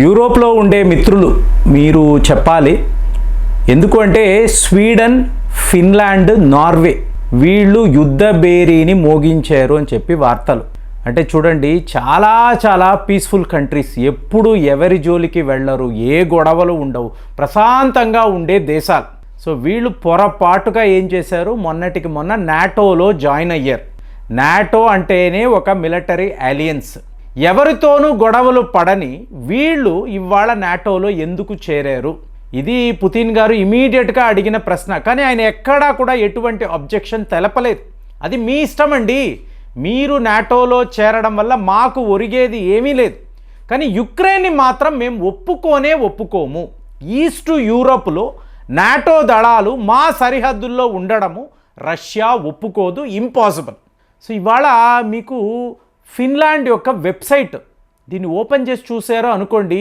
యూరోప్లో ఉండే మిత్రులు మీరు చెప్పాలి. ఎందుకు అంటే స్వీడన్, ఫిన్లాండ్, నార్వే వీళ్ళు యుద్ధ బేరీని మోగించారు అని చెప్పి వార్తలు. అంటే చూడండి, చాలా పీస్ఫుల్ కంట్రీస్, ఎప్పుడు ఎవరి జోలికి వెళ్ళరు, ఏ గొడవలు ఉండవు, ప్రశాంతంగా ఉండే దేశాలు. సో వీళ్ళు పొరపాటుగా ఏం చేశారు, మొన్నటికి మొన్న నాటోలో జాయిన్ అయ్యారు. నాటో అంటేనే ఒక మిలిటరీ అలయన్స్. ఎవరితోనూ గొడవలు పడని వీళ్ళు ఇవాళ నాటోలో ఎందుకు చేరారు? ఇది పుతిన్ గారు ఇమీడియట్గా అడిగిన ప్రశ్న. కానీ ఆయన ఎక్కడా కూడా ఎటువంటి అబ్జెక్షన్ తెలపలేదు. అది మీ ఇష్టం అండి, మీరు నాటోలో చేరడం వల్ల మాకు ఒరిగేది ఏమీ లేదు. కానీ యుక్రెయిన్ని మాత్రం మేము ఒప్పుకోము. ఈస్ట్ యూరోప్లో నాటో దళాలు మా సరిహద్దుల్లో ఉండడము రష్యా ఒప్పుకోదు, ఇంపాసిబుల్. సో ఇవాళ మీకు ఫిన్లాండ్ యొక్క వెబ్సైట్, దీన్ని ఓపెన్ చేసి చూసారో అనుకోండి,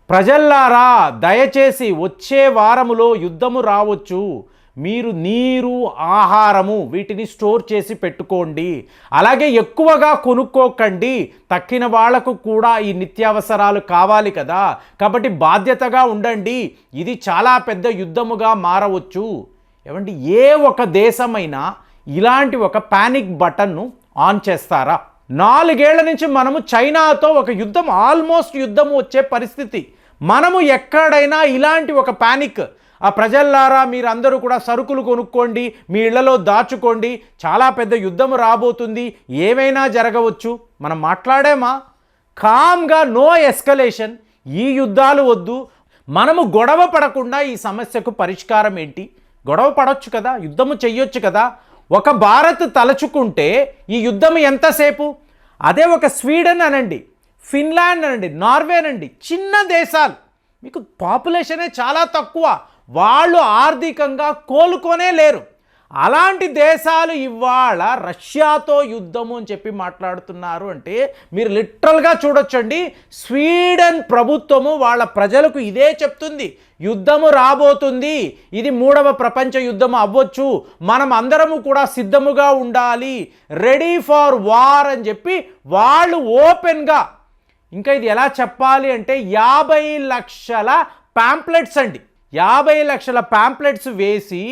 ప్రజల్లారా దయచేసి వచ్చే వారములో యుద్ధము రావచ్చు, మీరు నీరు, ఆహారము వీటిని స్టోర్ చేసి పెట్టుకోండి, అలాగే ఎక్కువగా కొనుక్కోకండి, తక్కిన వాళ్లకు కూడా ఈ నిత్యావసరాలు కావాలి కదా, కాబట్టి బాధ్యతగా ఉండండి, ఇది చాలా పెద్ద యుద్ధముగా మారవచ్చు. ఏమండి, ఏ ఒక దేశమైనా ఇలాంటి ఒక పానిక్ బటన్ను ఆన్ చేస్తారా? 4 ఏళ్ల నుంచి మనము చైనాతో ఒక యుద్ధం, ఆల్మోస్ట్ యుద్ధం వచ్చే పరిస్థితి. మనము ఎక్కడైనా ఇలాంటి ఒక పానిక్, ఆ ప్రజల్లారా మీరందరూ కూడా సరుకులు కొనుక్కోండి, మీ ఇళ్లలో దాచుకోండి, చాలా పెద్ద యుద్ధం రాబోతుంది, ఏమైనా జరగవచ్చు, మనం మాట్లాడేమా? కామ్గా నో ఎస్కలేషన్, ఈ యుద్ధాలు వద్దు, మనము గొడవ పడకుండా ఈ సమస్యకు పరిష్కారం ఏంటి? గొడవ పడవచ్చు కదా, యుద్ధము చెయ్యొచ్చు కదా. ఒక భారత్ తలచుకుంటే ఈ యుద్ధం ఎంతసేపు? అదే ఒక స్వీడన్ అనండి, ఫిన్లాండ్ అనండి, నార్వే అనండి, చిన్న దేశాలు, మీకు పాపులేషనే చాలా తక్కువ, వాళ్ళు ఆర్థికంగా కోలుకొనే లేరు. అలాంటి దేశాలు ఇవాళ రష్యాతో యుద్ధము అని చెప్పి మాట్లాడుతున్నారు అంటే మీరు లిటరల్గా చూడొచ్చండి. స్వీడన్ ప్రభుత్వము వాళ్ళ ప్రజలకు ఇదే చెప్తుంది, యుద్ధము రాబోతుంది, ఇది 3వ ప్రపంచ యుద్ధం అవ్వచ్చు, మనం అందరము కూడా సిద్ధముగా ఉండాలి, రెడీ ఫార్ వార్ అని చెప్పి వాళ్ళు ఓపెన్గా. ఇంకా ఇది ఎలా చెప్పాలి అంటే 50 లక్షల ప్యాంప్లెట్స్ అండి, 50 లక్షల ప్యాంప్లెట్స్ వేసి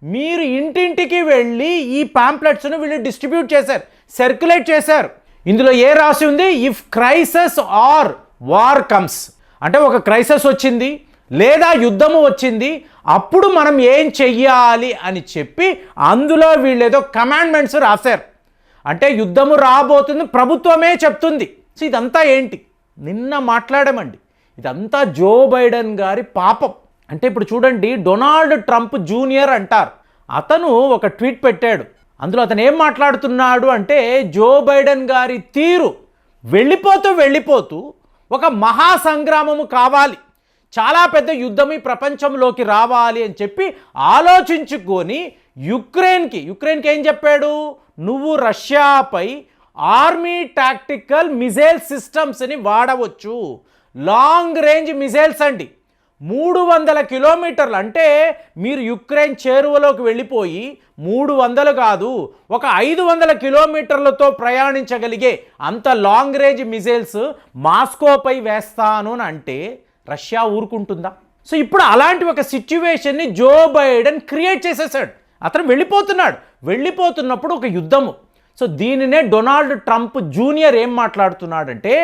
మీరు ఇంటింటికి వెళ్ళి ఈ ప్యాంప్లెట్స్ను వీళ్ళు డిస్ట్రిబ్యూట్ చేశారు, సర్క్యులేట్ చేశారు. ఇందులో ఏ రాసి ఉంది? If crisis are war comes, అంటే ఒక క్రైసిస్ వచ్చింది లేదా యుద్ధము వచ్చింది, అప్పుడు మనం ఏం చెయ్యాలి అని చెప్పి అందులో వీళ్ళు ఏదో కమాండ్మెంట్స్ రాశారు. అంటే యుద్ధము రాబోతుంది, ప్రభుత్వమే చెప్తుంది. సో ఇదంతా ఏంటి? నిన్న మాట్లాడామండి, ఇదంతా జో బైడెన్ గారి పాపం. అంటే ఇప్పుడు చూడండి, డొనాల్డ్ ట్రంప్ జూనియర్ అంటారు, అతను ఒక ట్వీట్ పెట్టాడు. అందులో అతను ఏం మాట్లాడుతున్నాడు అంటే, జో బైడెన్ గారి తీరు వెళ్ళిపోతూ ఒక మహాసంగ్రామము కావాలి, చాలా పెద్ద యుద్ధం ఈ ప్రపంచంలోకి రావాలి అని చెప్పి ఆలోచించుకొని యుక్రెయిన్కి ఏం చెప్పాడు? నువ్వు రష్యాపై ఆర్మీ టాక్టికల్ మిజైల్ సిస్టమ్స్ని వాడవచ్చు, లాంగ్ రేంజ్ మిజైల్స్ అండి, 300 కిలోమీటర్లు. అంటే మీరు యుక్రెయిన్ చేరువలోకి వెళ్ళిపోయి 300 కాదు, ఒక 500 కిలోమీటర్లతో ప్రయాణించగలిగే అంత లాంగ్ రేంజ్ మిజైల్స్ మాస్కోపై వేస్తాను అని అంటే రష్యా ఊరుకుంటుందా? సో ఇప్పుడు అలాంటి ఒక సిచ్యువేషన్ని జో బైడెన్ క్రియేట్ చేసేసాడు. అతను వెళ్ళిపోతున్నప్పుడు ఒక యుద్ధము. సో దీనినే డొనాల్డ్ ట్రంప్ జూనియర్ ఏం మాట్లాడుతున్నాడంటే,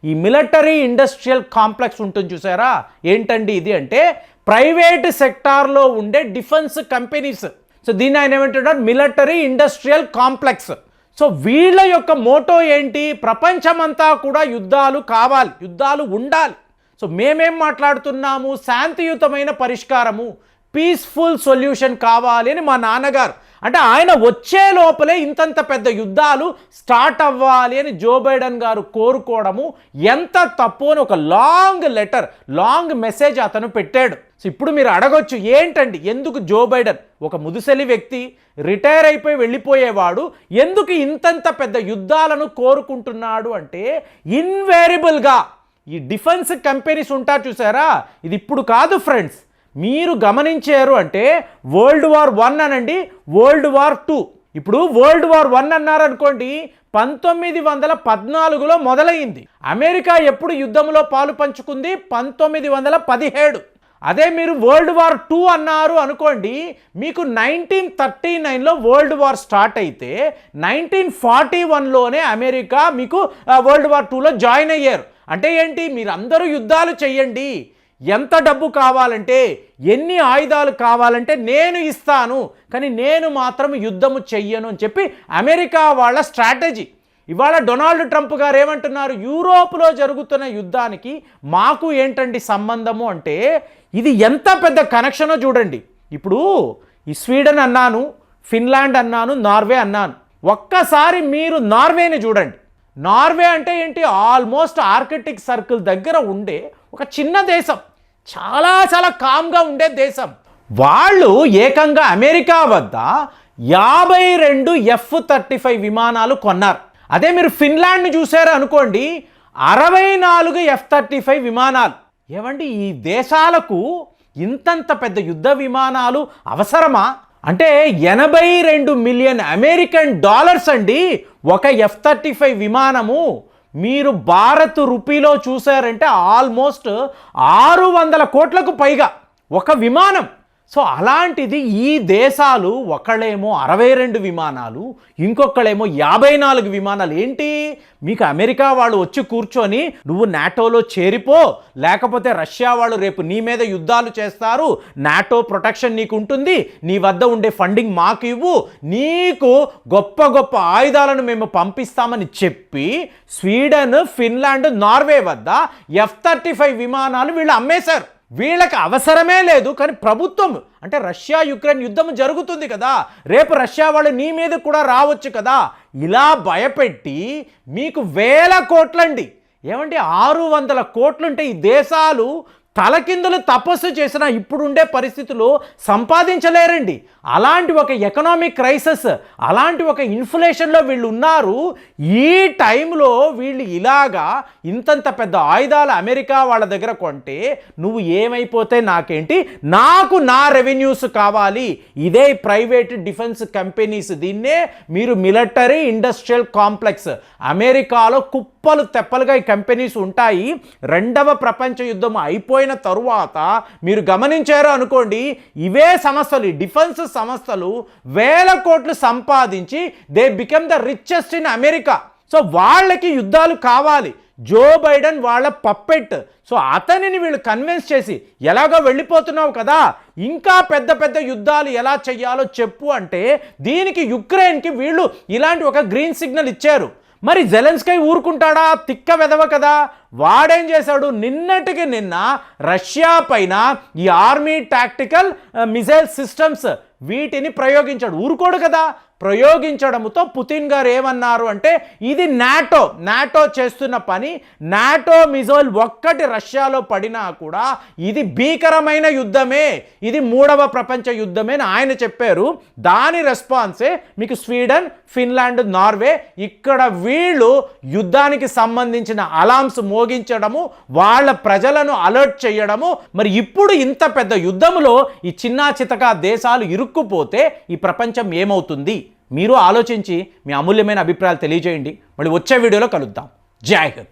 ఈ మిలిటరీ ఇండస్ట్రియల్ కాంప్లెక్స్ ఉంటుంది చూసారా, ఏంటండి ఇది అంటే ప్రైవేట్ సెక్టార్లో ఉండే డిఫెన్స్ కంపెనీస్. సో దీన్ని ఆయన ఏమంటున్నారు? Military industrial complex. సో వీళ్ళ యొక్క మోటో ఏంటి? ప్రపంచమంతా కూడా యుద్ధాలు కావాలి, యుద్ధాలు ఉండాలి. సో మేమేం మాట్లాడుతున్నాము? శాంతియుతమైన పరిష్కారము, పీస్ఫుల్ సొల్యూషన్ కావాలి అని మా నాన్నగారు, అంటే ఆయన వచ్చే లోపలే ఇంతంత పెద్ద యుద్ధాలు స్టార్ట్ అవ్వాలి అని జో బైడెన్ గారు కోరుకోవడము ఎంత తప్పు అని ఒక లాంగ్ మెసేజ్ అతను పెట్టాడు. సో ఇప్పుడు మీరు అడగొచ్చు, ఏంటండి ఎందుకు జో బైడెన్, ఒక ముదుసలి వ్యక్తి, రిటైర్ అయిపోయి వెళ్ళిపోయేవాడు, ఎందుకు ఇంతంత పెద్ద యుద్ధాలను కోరుకుంటున్నాడు అంటే, ఇన్వేరియబుల్గా ఈ డిఫెన్స్ కంపెనీస్ ఉంటారు చూసారా, ఇది ఇప్పుడు కాదు ఫ్రెండ్స్, మీరు గమనించారు అంటే వరల్డ్ వార్ 1 అనండి, వరల్డ్ వార్ 2, ఇప్పుడు వరల్డ్ వార్ 1 అన్నారనుకోండి, 1914లో మొదలైంది. అమెరికా ఎప్పుడు యుద్ధంలో పాలు పంచుకుంది? 1917. అదే మీరు వరల్డ్ వార్ 2 అన్నారు అనుకోండి, మీకు 1939లో వరల్డ్ వార్ స్టార్ట్ అయితే 1941లోనే అమెరికా మీకు వరల్డ్ వార్ 2లో జాయిన్ అయ్యారు. అంటే ఏంటి? మీరు అందరూ యుద్ధాలు చెయ్యండి, ఎంత డబ్బు కావాలంటే, ఎన్ని ఆయుధాలు కావాలంటే నేను ఇస్తాను, కానీ నేను మాత్రం యుద్ధము చెయ్యను అని చెప్పి అమెరికా వాళ్ళ స్ట్రాటజీ. ఇవాళ డొనాల్డ్ ట్రంప్ గారు ఏమంటున్నారు? యూరోప్లో జరుగుతున్న యుద్ధానికి మాకు ఏంటండి సంబంధము అంటే, ఇది ఎంత పెద్ద కనెక్షనో చూడండి. ఇప్పుడు ఈ స్వీడన్ అన్నాను, ఫిన్లాండ్ అన్నాను, నార్వే అన్నాను. ఒక్కసారి మీరు నార్వేని చూడండి. నార్వే అంటే ఏంటి? ఆల్మోస్ట్ ఆర్కిటిక్ సర్కిల్ దగ్గర ఉండే ఒక చిన్న దేశం, చాలా చాలా కామ్గా ఉండే దేశం. వాళ్ళు ఏకంగా అమెరికా వద్ద 52 F-35 విమానాలు కొన్నారు. అదే మీరు ఫిన్లాండ్ని చూసారు అనుకోండి, 64 F-35 విమానాలు. ఏమండి, ఈ దేశాలకు ఇంతంత పెద్ద యుద్ధ విమానాలు అవసరమా? అంటే 82 మిలియన్ అమెరికన్ డాలర్స్ అండి ఒక F-35 విమానము. మీరు భారత్ రూపీలో చూసారంటే ఆల్మోస్ట్ 600 కోట్లకు పైగా ఒక విమానం. సో అలాంటిది ఈ దేశాలు, ఒకళ్ళేమో 62 విమానాలు, ఇంకొకళ్ళేమో 54 విమానాలు. ఏంటి? మీకు అమెరికా వాళ్ళు వచ్చి కూర్చొని నువ్వు నాటోలో చేరిపో, లేకపోతే రష్యా వాళ్ళు రేపు నీ మీద యుద్ధాలు చేస్తారు, నాటో ప్రొటెక్షన్ నీకు ఉంటుంది, నీ వద్ద ఉండే ఫండింగ్ మాకు ఇవ్వు, నీకు గొప్ప గొప్ప ఆయుధాలను మేము పంపిస్తామని చెప్పి స్వీడన్, ఫిన్లాండ్, నార్వే వద్ద F-35 విమానాలు వీళ్ళు అమ్మేశారు. వీళ్ళకి అవసరమే లేదు, కానీ ప్రభుత్వం అంటే రష్యా యుక్రెయిన్ యుద్ధం జరుగుతుంది కదా, రేపు రష్యా వాళ్ళు నీ మీద కూడా రావచ్చు కదా, ఇలా భయపెట్టి మీకు 1000 కోట్లండి. ఏమంటే 600 కోట్లుంటే ఈ దేశాలు తలకిందులు తపస్సు చేసినా ఇప్పుడుండే పరిస్థితులు సంపాదించలేరండి. అలాంటి ఒక ఎకనామిక్ క్రైసిస్, అలాంటి ఒక ఇన్ఫ్లేషన్లో వీళ్ళు ఉన్నారు. ఈ టైంలో వీళ్ళు ఇలాగా ఇంతంత పెద్ద ఆయుధాలు అమెరికా వాళ్ళ దగ్గర కొంటే నువ్వు ఏమైపోతే నాకేంటి, నాకు నా రెవెన్యూస్ కావాలి. ఇదే ప్రైవేట్ డిఫెన్స్ కంపెనీస్, దీన్నే మీరు మిలిటరీ ఇండస్ట్రియల్ కాంప్లెక్స్. అమెరికాలో కుప్పలు తెప్పలుగా ఈ కంపెనీస్ ఉంటాయి. 2వ ప్రపంచ యుద్ధం అయిపోయిన తరువాత మీరు గమనించారు అనుకోండి, ఇవే సంస్థలు, డిఫెన్స్ సంస్థలు 1000 కోట్లు సంపాదించి they become the richest in America. So వాళ్ళకి యుద్ధాలు కావాలి. జో బైడెన్ వాళ్ళ పప్పెట్. సో అతనిని వీళ్ళు కన్విన్స్ చేసి, ఎలాగో వెళ్ళిపోతున్నావు కదా, ఇంకా పెద్ద పెద్ద యుద్ధాలు ఎలా చెయ్యాలో చెప్పు అంటే, దీనికి యుక్రెయిన్కి వీళ్ళు ఇలాంటి ఒక గ్రీన్ సిగ్నల్ ఇచ్చారు. మరి జెలెన్స్కీ ఊరుకుంటాడా? తిక్క వెదవ కదా. వాడేం చేశాడు? నిన్నటికి నిన్న రష్యా పైన ఈ ఆర్మీ టాక్టికల్ మిసైల్ సిస్టమ్స్ వీటిని ప్రయోగించాడు. ఊరుకోడు కదా. ప్రయోగించడంతో పుతిన్ గారు ఏమన్నారు అంటే, ఇది నాటో చేస్తున్న పని, నాటో మిజైల్ ఒక్కటి రష్యాలో పడినా కూడా ఇది భీకరమైన యుద్ధమే, ఇది 3వ ప్రపంచ యుద్ధమే అని ఆయన చెప్పారు. దాని రెస్పాన్సే మీకు స్వీడన్, ఫిన్లాండ్, నార్వే. ఇక్కడ వీళ్ళు యుద్ధానికి సంబంధించిన అలార్మ్స్ మోగించడము, వాళ్ళ ప్రజలను అలర్ట్ చేయడము. మరి ఇప్పుడు ఇంత పెద్ద యుద్ధంలో ఈ చిన్నా చితకా దేశాలు ఇరుక్కుపోతే ఈ ప్రపంచం ఏమవుతుంది? మీరు ఆలోచించి మీ అమూల్యమైన అభిప్రాయాలు తెలియజేయండి. మళ్ళీ వచ్చే వీడియోలో కలుద్దాం. జై హింద్.